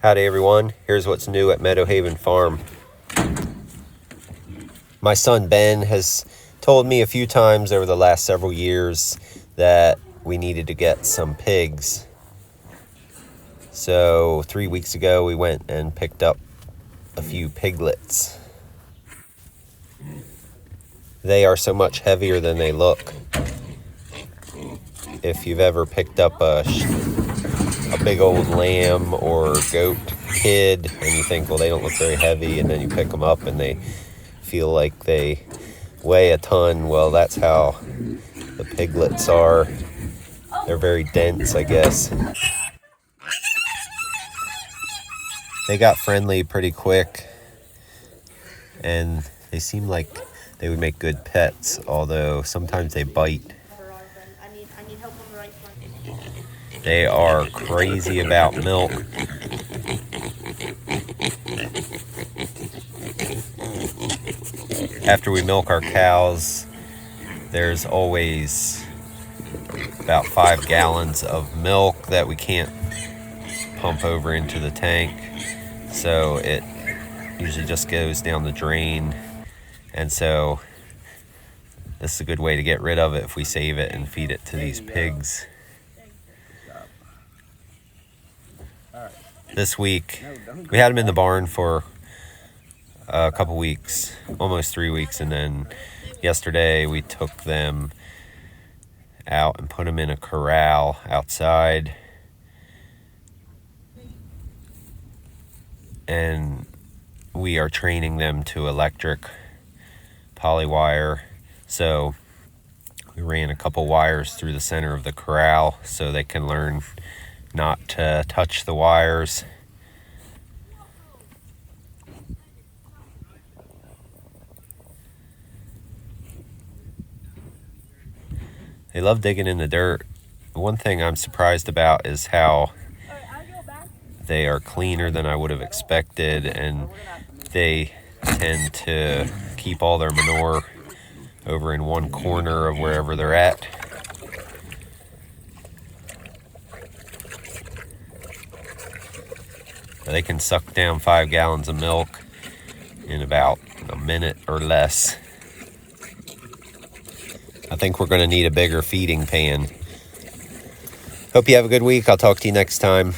Howdy everyone, here's what's new at Meadowhaven Farm. My son Ben has told me a few times over the last several years that we needed to get some pigs. So 3 weeks ago we went and picked up a few piglets. They are so much heavier than they look. If you've ever picked up a big old lamb or goat kid and you think, well, they don't look very heavy, and then you pick them up and they feel like they weigh a ton, well, that's how the piglets are. They're very dense, I guess. They got friendly pretty quick, and they seem like they would make good pets, although sometimes they bite. They are crazy about milk. After we milk our cows, there's always about 5 gallons of milk that we can't pump over into the tank. So it usually just goes down the drain. And so this is a good way to get rid of it if we save it and feed it to these pigs. This week, we had them in the barn for a couple weeks, almost 3 weeks, and then yesterday we took them out and put them in a corral outside. And we are training them to electric polywire. So we ran a couple wires through the center of the corral so they can learn not to touch the wires. They love digging in the dirt. One thing I'm surprised about is how they are cleaner than I would have expected, and they tend to keep all their manure over in one corner of wherever they're at. They can suck down 5 gallons of milk in about a minute or less. I think we're going to need a bigger feeding pan. Hope you have a good week. I'll talk to you next time.